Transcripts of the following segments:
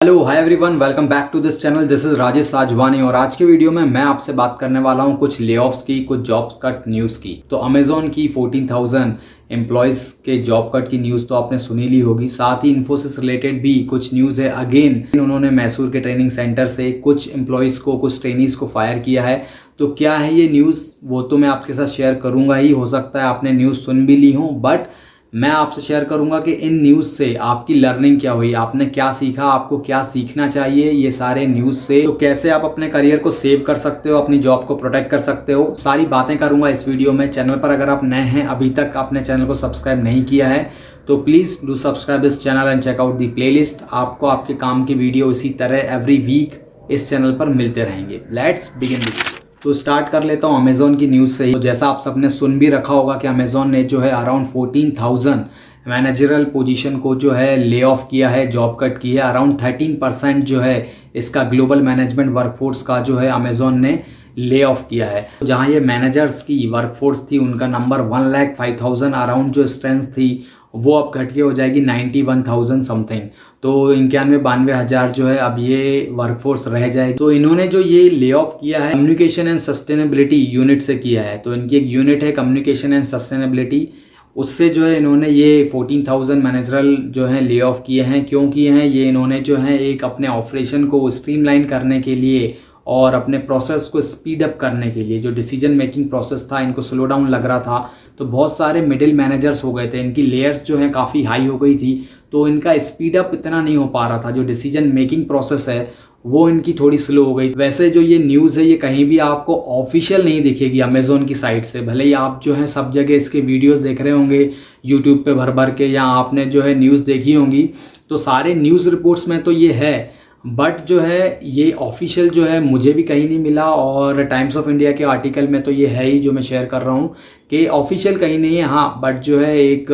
Hello hi everyone, welcome back to this channel. This is Rajesh Sajwani और आज के video में मैं आपसे बात करने वाला हूं कुछ लेऑफ्स की, कुछ जॉब्स कट न्यूज़ की। तो अमेजोन की 14,000 एम्प्लॉयज़ के जॉब कट की न्यूज़ तो आपने सुनी ली होगी। साथ ही इन्फोसिस रिलेटेड भी कुछ न्यूज़ है। अगेन उन्होंने मैसूर के ट्रेनिंग सेंटर से कुछ एम्प्लॉयज़ को, कुछ ट्रेनीज़ को फायर किया है। तो क्या है ये न्यूज़, वो तो मैं आपके साथ शेयर करूंगा ही। हो सकता है आपने न्यूज़ सुन भी ली हो, बट मैं आपसे शेयर करूंगा कि इन न्यूज़ से आपकी लर्निंग क्या हुई, आपने क्या सीखा, आपको क्या सीखना चाहिए ये सारे न्यूज़ से। तो कैसे आप अपने करियर को सेव कर सकते हो, अपनी जॉब को प्रोटेक्ट कर सकते हो, सारी बातें करूंगा इस वीडियो में। चैनल पर अगर आप नए हैं, अभी तक आपने चैनल को सब्सक्राइब नहीं किया है, तो please do subscribe this channel and check out the playlist. आपको आपके काम की वीडियो इसी तरह एवरी वीक इस चैनल पर मिलते रहेंगे। Let's begin the video. तो स्टार्ट कर लेता हूँ अमेजोन की न्यूज़ से ही। तो जैसा आप सबने सुन भी रखा होगा कि अमेजोन ने जो है अराउंड 14,000 मैनेजरल पोजीशन को जो है ले ऑफ किया है, जॉब कट की है। अराउंड 13% जो है इसका ग्लोबल मैनेजमेंट वर्कफोर्स का जो है अमेजोन ने ले ऑफ किया है। जहाँ ये मैनेजर्स की वर्कफोर्स थी, उनका नंबर 1,05,000 अराउंड जो स्ट्रेंथ थी, वो अब घट के हो जाएगी 91,000 समथिंग। तो 91-92 हज़ार जो है अब ये वर्कफोर्स रह जाएगी। तो इन्होंने जो ये ले ऑफ किया है कम्युनिकेशन एंड सस्टेनेबिलिटी यूनिट से किया है। तो इनकी एक यूनिट है कम्युनिकेशन एंड सस्टेनेबिलिटी, उससे जो है इन्होंने ये 14,000 मैनेजरल जो है ले ऑफ किए हैं। क्यों किए हैं ये, इन्होंने जो है एक अपने ऑपरेशन को स्ट्रीमलाइन करने के लिए और अपने प्रोसेस को स्पीड अप करने के लिए, जो डिसीजन मेकिंग प्रोसेस था इनको स्लो डाउन लग रहा था, तो बहुत सारे मिडिल मैनेजर्स हो गए थे, इनकी लेयर्स जो हैं काफ़ी हाई हो गई थी, तो इनका स्पीड अप इतना नहीं हो पा रहा था। जो डिसीजन मेकिंग प्रोसेस है वो इनकी थोड़ी स्लो हो गई। वैसे जो ये न्यूज़ है ये कहीं भी आपको ऑफिशियल नहीं दिखेगी अमेजोन की साइट से। भले ही आप जो है सब जगह इसके वीडियोस देख रहे होंगे यूट्यूब पे भर भर के, या आपने जो है न्यूज़ देखी होंगी, तो सारे न्यूज़ रिपोर्ट्स में तो ये है, बट जो है ये ऑफिशियल जो है मुझे भी कहीं नहीं मिला। और टाइम्स ऑफ इंडिया के आर्टिकल में तो ये है ही, जो मैं शेयर कर रहा हूँ कि ऑफिशियल कहीं नहीं है। हाँ, बट जो है एक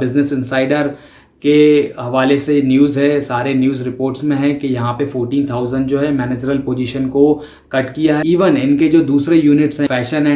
बिजनेस इंसाइडर के हवाले से न्यूज़ है, सारे न्यूज़ रिपोर्ट्स में है कि यहाँ पे 14,000 जो है मैनेजरल पोजीशन को कट किया है। इवन इनके जो दूसरे यूनिट्स हैं फैशन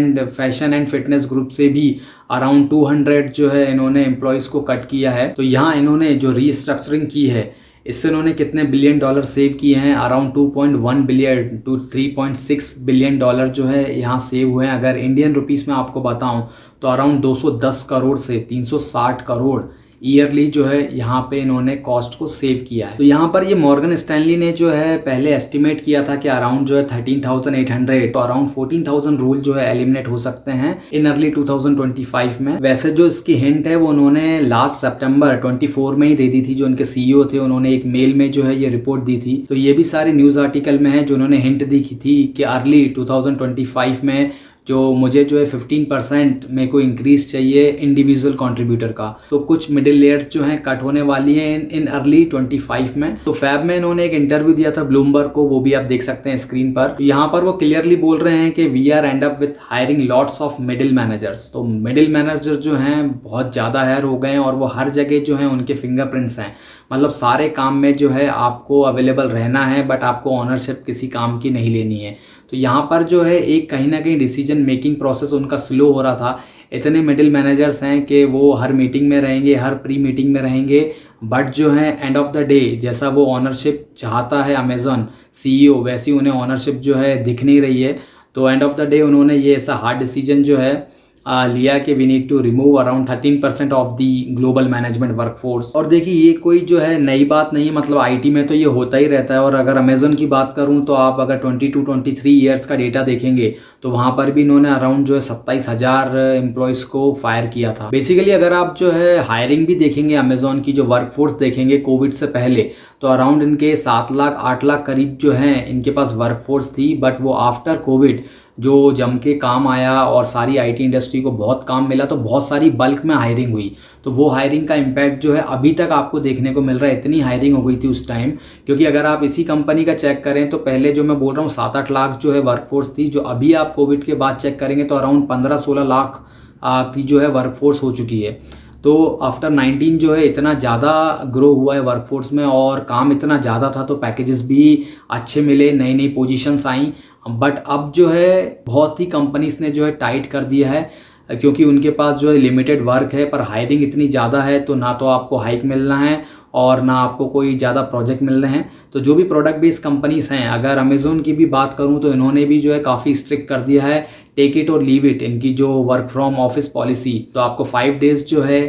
एंड फिटनेस ग्रुप से भी अराउंड 200 जो है इन्होंने एम्प्लॉयज़ को कट किया है। तो यहाँ इन्होंने जो रीस्ट्रक्चरिंग की है, इससे उन्होंने कितने बिलियन डॉलर सेव किए हैं, around 2.1 billion to 3.6 billion dollar जो है यहाँ सेव हुए हैं। अगर इंडियन रुपीस में आपको बताऊं तो अराउंड 210 करोड़ से 360 करोड़ ईयरली जो है यहाँ पे इन्होंने कॉस्ट को सेव किया है। तो यहाँ पर ये मॉर्गन स्टैनली ने जो है पहले एस्टिमेट किया था कि अराउंड जो है 13,800, तो अराउंड 14,000 रूल जो है एलिमिनेट हो सकते हैं इन अर्ली 2025 में। वैसे जो इसकी हिंट है वो उन्होंने लास्ट सितंबर 24 में ही दे दी थी। जो उनके सीईओ थे उन्होंने एक मेल में जो है ये रिपोर्ट दी थी। तो ये भी सारे न्यूज आर्टिकल में है जो उन्होंने हिंट दी थी कि अर्ली 2025 में जो मुझे जो है 15% मेरे को इंक्रीज चाहिए इंडिविजुअल कंट्रीब्यूटर का। तो कुछ मिडिल लेयर्स जो हैं कट होने वाली हैं इन अर्ली 25 में। तो फैब में इन्होंने एक इंटरव्यू दिया था ब्लूमबर्ग को, वो भी आप देख सकते हैं स्क्रीन पर। तो यहाँ पर वो क्लियरली बोल रहे हैं कि we are end up with hiring lots of middle managers. तो मिडिल मैनेजर जो हैं बहुत ज़्यादा हायर हो गए हैं और वो हर जगह जो है उनके फिंगरप्रिंट्स हैं। मतलब सारे काम में जो है आपको अवेलेबल रहना है, बट आपको ऑनरशिप किसी काम की नहीं लेनी है। तो यहाँ पर जो है एक कहीं ना कहीं डिसीजन मेकिंग प्रोसेस उनका स्लो हो रहा था। इतने मिडिल मैनेजर्स हैं कि वो हर मीटिंग में रहेंगे, हर प्री मीटिंग में रहेंगे, बट जो है एंड ऑफ द डे जैसा वो ऑनरशिप चाहता है अमेजोन सीईओ, वैसी उन्हें ऑनरशिप जो है दिख नहीं रही है। तो एंड ऑफ द डे उन्होंने ये ऐसा हार्ड डिसीजन जो है लिया कि we need to remove around 13% of the global management workforce. और देखिए ये कोई जो है नई बात नहीं है, मतलब आईटी में तो ये होता ही रहता है। और अगर अमेजन की बात करूं तो आप अगर 22-23 ईयर्स का डेटा देखेंगे तो वहां पर भी इन्होंने अराउंड जो है 27,000 एम्प्लॉयज़ को फायर किया था। बेसिकली अगर आप जो है हायरिंग भी देखेंगे, अमेजोन की जो वर्कफोर्स देखेंगे कोविड से पहले, तो अराउंड इनके 7 लाख 8 लाख करीब जो है इनके पास वर्कफोर्स थी। बट वो आफ्टर कोविड जो जम के काम आया और सारी आईटी इंडस्ट्री को बहुत काम मिला, तो बहुत सारी बल्क में हायरिंग हुई। तो वो हायरिंग का इम्पैक्ट जो है अभी तक आपको देखने को मिल रहा है। इतनी हायरिंग हो गई थी उस टाइम, क्योंकि अगर आप इसी कंपनी का चेक करें तो पहले जो मैं बोल रहा हूँ 7-8 लाख जो है वर्कफोर्स थी, जो अभी आप कोविड के बाद चेक करेंगे तो अराउंड 15-16 लाख की जो है वर्कफोर्स हो चुकी है। तो आफ्टर 19 जो है इतना ज़्यादा ग्रो हुआ है वर्कफोर्स में और काम इतना ज़्यादा था, तो पैकेजेस भी अच्छे मिले, नई नई पोजीशंस आई। बट अब जो है बहुत ही कंपनीज ने जो है टाइट कर दिया है, क्योंकि उनके पास जो है लिमिटेड वर्क है, पर हायरिंग इतनी ज़्यादा है तो ना तो आपको हाइक मिलना है और ना आपको कोई ज़्यादा प्रोजेक्ट मिल रहे हैं। तो जो भी प्रोडक्ट बेस्ड कंपनीज हैं, अगर अमेज़ोन की भी बात करूं तो इन्होंने भी जो है काफ़ी स्ट्रिक्ट कर दिया है, टेक इट और लीव इट, इनकी जो वर्क फ्रॉम ऑफिस पॉलिसी। तो आपको 5 डेज जो है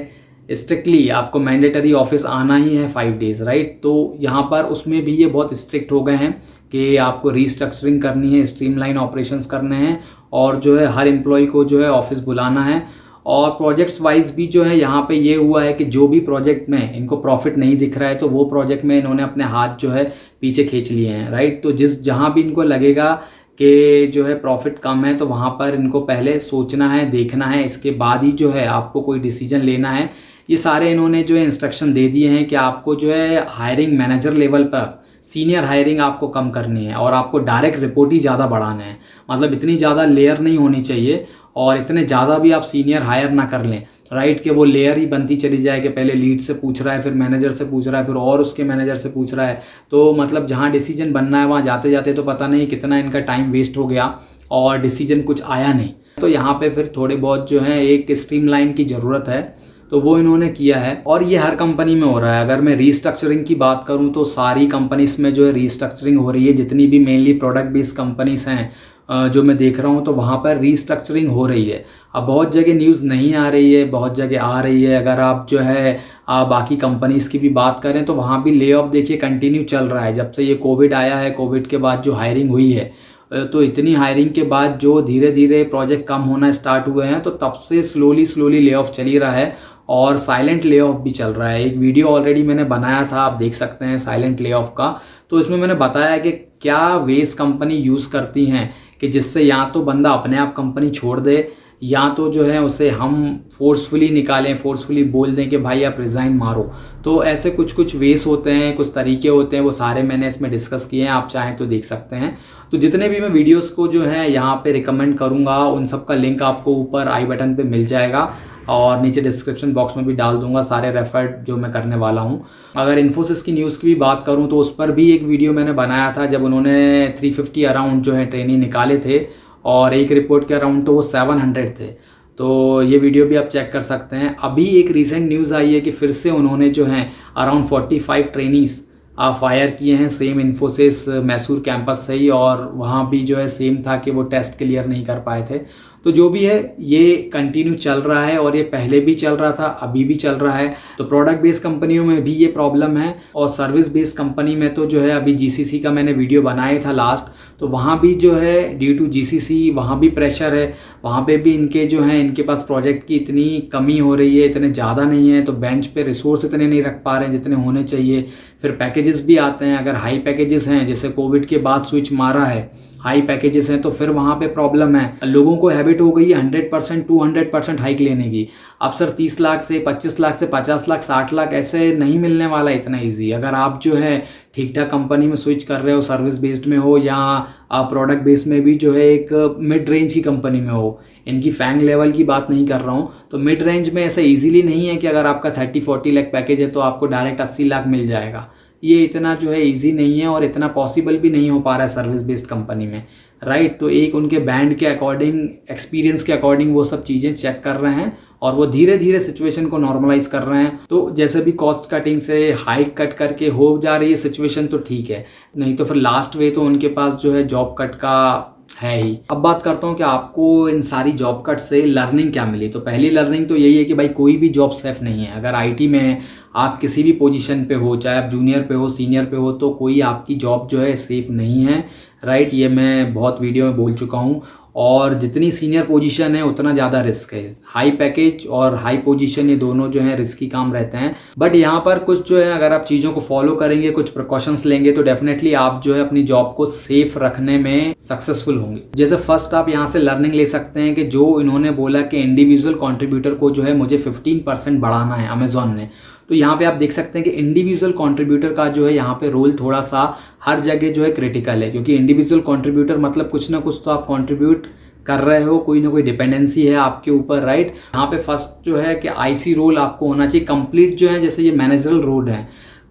स्ट्रिक्टली आपको मैंडेटरी ऑफिस आना ही है 5 डेज, राइट। तो यहाँ पर उसमें भी ये बहुत स्ट्रिक्ट हो गए हैं कि आपको रीस्ट्रक्चरिंग करनी है, स्ट्रीमलाइन ऑपरेशंस करने हैं और जो है हर एम्प्लॉय को जो है ऑफिस बुलाना है। और प्रोजेक्ट्स वाइज भी जो है यहाँ पे ये हुआ है कि जो भी प्रोजेक्ट में इनको प्रॉफिट नहीं दिख रहा है तो वो प्रोजेक्ट में इन्होंने अपने हाथ जो है पीछे खींच लिए हैं, राइट। तो जहाँ भी इनको लगेगा कि जो है प्रॉफिट कम है तो वहाँ पर इनको पहले सोचना है, देखना है, इसके बाद ही जो है आपको कोई डिसीजन लेना है। ये सारे इन्होंने जो है इंस्ट्रक्शन दे दिए हैं कि आपको जो है हायरिंग मैनेजर लेवल पर सीनियर हायरिंग आपको कम करनी है और आपको डायरेक्ट रिपोर्ट ही ज़्यादा बढ़ाना है। मतलब इतनी ज़्यादा लेयर नहीं होनी चाहिए और इतने ज़्यादा भी आप सीनियर हायर ना कर लें, राइट, कि वो लेयर ही बनती चली जाए कि पहले लीड से पूछ रहा है, फिर मैनेजर से पूछ रहा है, फिर और उसके मैनेजर से पूछ रहा है। तो मतलब जहाँ डिसीजन बनना है वहाँ जाते जाते तो पता नहीं कितना इनका टाइम वेस्ट हो गया और डिसीजन कुछ आया नहीं। तो यहाँ पे फिर थोड़े बहुत जो है एक स्ट्रीमलाइन की ज़रूरत है, तो वो इन्होंने किया है और ये हर कंपनी में हो रहा है। अगर मैं रीस्ट्रक्चरिंग की बात करूं तो सारी कंपनीज में जो है रीस्ट्रक्चरिंग हो रही है, जितनी भी मेनली प्रोडक्ट बेस्ड कंपनीज हैं जो मैं देख रहा हूं तो वहाँ पर रीस्ट्रक्चरिंग हो रही है। अब बहुत जगह न्यूज़ नहीं आ रही है, बहुत जगह आ रही है। अगर आप जो है बाकी कंपनीज़ की भी बात करें तो वहाँ भी ले ऑफ देखिए कंटिन्यू चल रहा है। जब से ये कोविड आया है, कोविड के बाद जो हायरिंग हुई है, तो इतनी हायरिंग के बाद जो धीरे धीरे प्रोजेक्ट कम होना स्टार्ट हुए हैं तो तब से स्लोली ले ऑफ चल ही रहा है और साइलेंट ले ऑफ भी चल रहा है। एक वीडियो ऑलरेडी मैंने बनाया था, आप देख सकते हैं साइलेंट ले ऑफ का। तो इसमें मैंने बताया कि क्या वेज कंपनी यूज़ करती हैं कि जिससे या तो बंदा अपने आप कंपनी छोड़ दे या तो जो है उसे हम फोर्सफुली निकालें, फोर्सफुली बोल दें कि भाई आप रिज़ाइन मारो। तो ऐसे कुछ वेज होते हैं, कुछ तरीके होते हैं, वो सारे मैंने इसमें डिस्कस किए हैं, आप चाहें तो देख सकते हैं। तो जितने भी मैं वीडियोस को जो है यहाँ पे रिकमेंड करूँगा उन सब का लिंक आपको ऊपर आई बटन पे मिल जाएगा और नीचे डिस्क्रिप्शन बॉक्स में भी डाल दूंगा सारे रेफर जो मैं करने वाला हूँ। अगर इन्फोसिस की न्यूज़ की भी बात करूँ तो उस पर भी एक वीडियो मैंने बनाया था जब उन्होंने 350 अराउंड जो है ट्रेनिंग निकाले थे और एक रिपोर्ट के अराउंड तो वो 700 थे। तो ये वीडियो भी आप चेक कर सकते हैं। अभी एक रीसेंट न्यूज़ आई है कि फिर से उन्होंने जो है अराउंड 45 ट्रेनीज़ फायर किए हैं सेम इन्फोसिस मैसूर कैंपस से ही, और वहाँ भी जो है सेम था कि वो टेस्ट क्लियर नहीं कर पाए थे। तो जो भी है ये कंटिन्यू चल रहा है और ये पहले भी चल रहा था, अभी भी चल रहा है। तो प्रोडक्ट बेस्ड कंपनियों में भी ये प्रॉब्लम है और सर्विस बेस्ड कंपनी में तो जो है अभी जीसीसी का मैंने वीडियो बनाया था लास्ट, तो वहाँ भी जो है ड्यू टू जीसीसी वहाँ भी प्रेशर है। वहाँ पे भी इनके जो है इनके पास प्रोजेक्ट की इतनी कमी हो रही है, इतने ज़्यादा नहीं है, तो बेंच पे रिसोर्स इतने नहीं रख पा रहे हैं जितने होने चाहिए। फिर पैकेजेस भी आते हैं, अगर हाई पैकेजेस हैं, जैसे कोविड के बाद स्विच मारा है, हाई पैकेजेस हैं, तो फिर वहाँ पे प्रॉब्लम है। लोगों को हैबिट हो गई है 100% 200% हाइक लेने की। अब सर 30 लाख से 25 लाख से 50 लाख 60 लाख ऐसे नहीं मिलने वाला इतना इजी। अगर आप जो है ठीक ठाक कंपनी में स्विच कर रहे हो, सर्विस बेस्ड में हो या प्रोडक्ट बेस्ड में भी जो है एक मिड रेंज की कंपनी में हो, इनकी फैंग लेवल की बात नहीं कर रहा हूँ, तो मिड रेंज में ऐसा ईजिली नहीं है कि अगर आपका 30-40 लाख पैकेज है तो आपको डायरेक्ट 80 लाख मिल जाएगा। ये इतना जो है इजी नहीं है और इतना पॉसिबल भी नहीं हो पा रहा है सर्विस बेस्ड कंपनी में, राइट। तो एक उनके बैंड के अकॉर्डिंग, एक्सपीरियंस के अकॉर्डिंग वो सब चीज़ें चेक कर रहे हैं और वो धीरे धीरे सिचुएशन को नॉर्मलाइज कर रहे हैं। तो जैसे भी कॉस्ट कटिंग से हाइक कट करके हो जा रही है सिचुएशन तो ठीक है, नहीं तो फिर लास्ट वे तो उनके पास जो है जॉब कट का है ही। अब बात करता हूँ कि आपको इन सारी जॉब कट से लर्निंग क्या मिली। तो पहली लर्निंग तो यही है कि भाई कोई भी जॉब सेफ नहीं है। अगर आईटी में आप किसी भी पोजीशन पे हो, चाहे आप जूनियर पे हो, सीनियर पे हो, तो कोई आपकी जॉब जो है सेफ नहीं है, राइट। ये मैं बहुत वीडियो में बोल चुका हूँ। और जितनी सीनियर पोजीशन है उतना ज़्यादा रिस्क है। हाई पैकेज और हाई पोजीशन ये दोनों जो है रिस्की काम रहते हैं। बट यहाँ पर कुछ जो है अगर आप चीज़ों को फॉलो करेंगे, कुछ प्रिकॉशंस लेंगे, तो डेफिनेटली आप जो है अपनी जॉब को सेफ रखने में सक्सेसफुल होंगे। जैसे फर्स्ट आप यहाँ से लर्निंग ले सकते हैं कि जो इन्होंने बोला कि इंडिविजुअल कॉन्ट्रीब्यूटर को जो है मुझे 15% बढ़ाना है अमेजोन ने, तो यहाँ पे आप देख सकते हैं कि इंडिविजुअल कंट्रीब्यूटर का जो है यहाँ पे रोल थोड़ा सा हर जगह जो है क्रिटिकल है, क्योंकि इंडिविजुअल कंट्रीब्यूटर मतलब कुछ ना कुछ तो आप कंट्रीब्यूट कर रहे हो, कोई ना कोई डिपेंडेंसी है आपके ऊपर, राइट। यहाँ पे फर्स्ट जो है कि आईसी रोल आपको होना चाहिए कंप्लीट, जो है जैसे ये मैनेजरल रोल है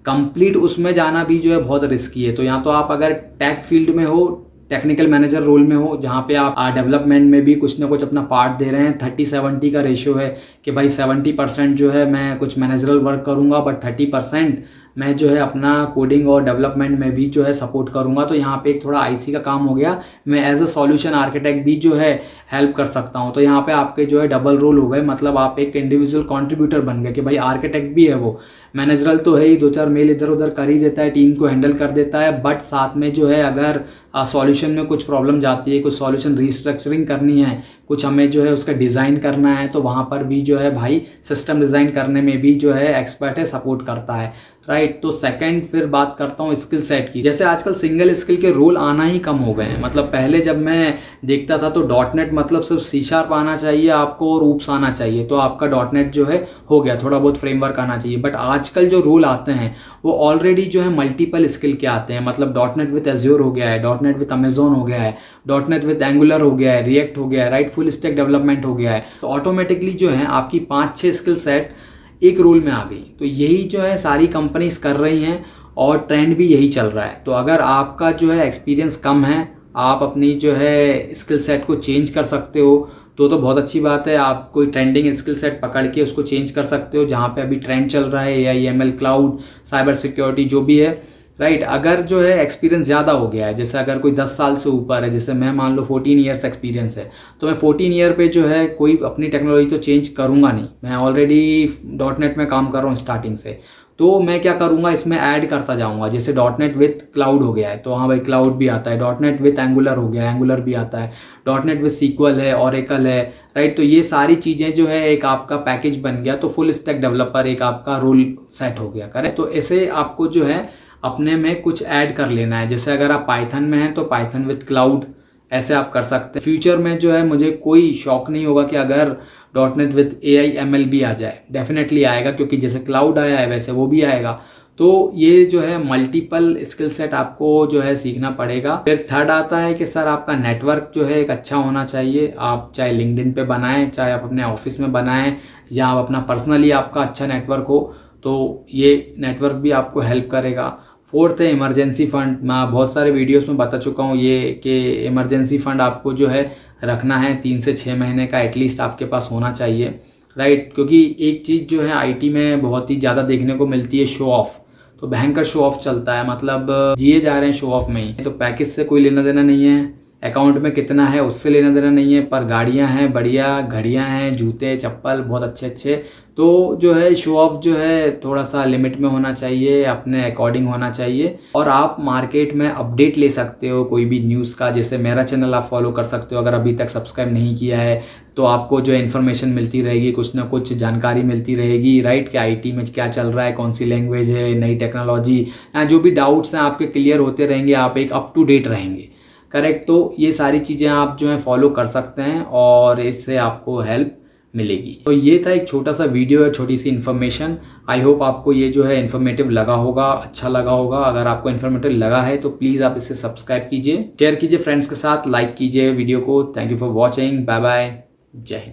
कंप्लीट, उसमें जाना भी जो है बहुत रिस्की है। तो यहाँ तो आप अगर टेक फील्ड में हो, टेक्निकल मैनेजर रोल में हो, जहाँ पे आप डेवलपमेंट में भी कुछ ना कुछ अपना पार्ट दे रहे हैं, 30-70 का रेशियो है कि भाई 70% जो है मैं कुछ मैनेजरल वर्क करूँगा बट 30% मैं जो है अपना कोडिंग और डेवलपमेंट में भी जो है सपोर्ट करूँगा। तो यहाँ पे एक थोड़ा आईसी का काम हो गया, मैं एज अ सॉल्यूशन आर्किटेक्ट भी जो है हेल्प कर सकता हूँ। तो यहाँ पे आपके जो है डबल रोल हो गए, मतलब आप एक इंडिविजुअल कंट्रीब्यूटर बन गए कि भाई आर्किटेक्ट भी है वो, मैनेजरल तो है ही, 2-4 मेल इधर उधर कर ही देता है, टीम को हैंडल कर देता है, बट साथ में जो है अगर सॉल्यूशन में कुछ प्रॉब्लम जाती है, कुछ सॉल्यूशन रीस्ट्रक्चरिंग करनी है, कुछ हमें जो है उसका डिज़ाइन करना है, तो वहाँ पर भी जो है भाई सिस्टम डिज़ाइन करने में भी जो है एक्सपर्ट है, सपोर्ट करता है, राइट। तो सेकंड फिर बात करता हूँ स्किल सेट की। जैसे आजकल सिंगल स्किल के रोल आना ही कम हो गए हैं। मतलब पहले जब मैं देखता था तो डॉटनेट मतलब सिर्फ C# आना चाहिए आपको और ऊप्स आना चाहिए, तो आपका डॉटनेट जो है हो गया, थोड़ा बहुत फ्रेमवर्क आना चाहिए। बट आजकल जो रोल आते हैं वो ऑलरेडी जो है मल्टीपल स्किल के आते हैं। मतलब डॉटनेट विद एज्योर हो गया है, डॉटनेट विद अमेजोन हो गया है, डॉटनेट विद एंगुलर हो गया है, रिएक्ट हो गया है, राइट, फुल स्टैक डेवलपमेंट हो गया है। तो ऑटोमेटिकली जो है आपकी 5-6 स्किल सेट एक रोल में आ गई। तो यही जो है सारी कंपनीज कर रही हैं और ट्रेंड भी यही चल रहा है। तो अगर आपका जो है एक्सपीरियंस कम है, आप अपनी जो है स्किल सेट को चेंज कर सकते हो तो बहुत अच्छी बात है। आप कोई ट्रेंडिंग स्किल सेट पकड़ के उसको चेंज कर सकते हो, जहाँ पे अभी ट्रेंड चल रहा है AI ML cloud cyber security जो भी है, राइट। अगर जो है एक्सपीरियंस ज़्यादा हो गया है, जैसे अगर कोई 10 साल से ऊपर है, जैसे मैं मान लो 14 ईयर्स एक्सपीरियंस है, तो मैं 14 ईयर पे जो है कोई अपनी टेक्नोलॉजी तो चेंज करूँगा नहीं। मैं ऑलरेडी डॉटनेट में काम कर रहा हूँ स्टार्टिंग से, तो मैं क्या करूँगा इसमें ऐड करता जाऊँगा। जैसे डॉटनेट विथ क्लाउड हो गया है तो हाँ भाई क्लाउड भी आता है, डॉटनेट विथ एंगुलर हो गया, एंगुलर भी आता है, डॉटनेट विथ SQL है, ओरेकल है, राइट। तो ये सारी चीज़ें जो है एक आपका पैकेज बन गया, तो फुल स्टैक डेवलपर एक आपका रोल सेट हो गया, करेक्ट। तो ऐसे आपको जो है अपने में कुछ ऐड कर लेना है। जैसे अगर आप पाइथन में हैं तो पाइथन विथ क्लाउड, ऐसे आप कर सकते हैं। फ्यूचर में जो है मुझे कोई शौक नहीं होगा कि अगर डॉटनेट विथ AI ML भी आ जाए, डेफिनेटली आएगा, क्योंकि जैसे क्लाउड आया है वैसे वो भी आएगा। तो ये जो है मल्टीपल स्किल सेट आपको जो है सीखना पड़ेगा। फिर थर्ड आता है कि सर आपका नेटवर्क जो है एक अच्छा होना चाहिए। आप चाहे लिंक्डइन पे बनाएं, चाहे आप अपने ऑफिस में बनाएं, या आप अपना पर्सनली आपका अच्छा नेटवर्क हो, तो ये नेटवर्क भी आपको हेल्प करेगा। फोर्थ है इमरजेंसी फंड। मैं बहुत सारे वीडियोस में बता चुका हूँ ये कि इमरजेंसी फंड आपको जो है रखना है, 3 से 6 महीने का एटलीस्ट आपके पास होना चाहिए, राइट। क्योंकि एक चीज़ जो है IT में बहुत ही ज़्यादा देखने को मिलती है, शो ऑफ। तो भयंकर शो ऑफ चलता है, मतलब जिए जा रहे हैं शो ऑफ में ही। तो पैकेज से कोई लेना देना नहीं है, अकाउंट में कितना है उससे लेना देना नहीं है, पर गाड़ियाँ हैं बढ़िया, घड़ियाँ हैं, जूते चप्पल बहुत अच्छे अच्छे। तो जो है शो ऑफ जो है थोड़ा सा लिमिट में होना चाहिए, अपने अकॉर्डिंग होना चाहिए। और आप मार्केट में अपडेट ले सकते हो कोई भी न्यूज़ का। जैसे मेरा चैनल आप फॉलो कर सकते हो, अगर अभी तक सब्सक्राइब नहीं किया है तो आपको जो इन्फॉर्मेशन मिलती रहेगी, कुछ ना कुछ जानकारी मिलती रहेगी, राइट। कि IT में क्या चल रहा है, कौन सी लैंग्वेज है, नई टेक्नोलॉजी, या जो भी डाउट्स हैं आपके क्लियर होते रहेंगे, आप एक अप टू डेट रहेंगे, करेक्ट। तो ये सारी चीज़ें आप जो है फॉलो कर सकते हैं और इससे आपको हेल्प मिलेगी। तो ये था एक छोटा सा वीडियो है, छोटी सी इन्फॉर्मेशन। आई होप आपको ये जो है इन्फॉर्मेटिव लगा होगा, अच्छा लगा होगा। अगर आपको इन्फॉर्मेटिव लगा है तो प्लीज़ आप इसे सब्सक्राइब कीजिए, शेयर कीजिए फ्रेंड्स के साथ, लाइक कीजिए वीडियो को। Thank you for watching, bye bye, जय हिंद।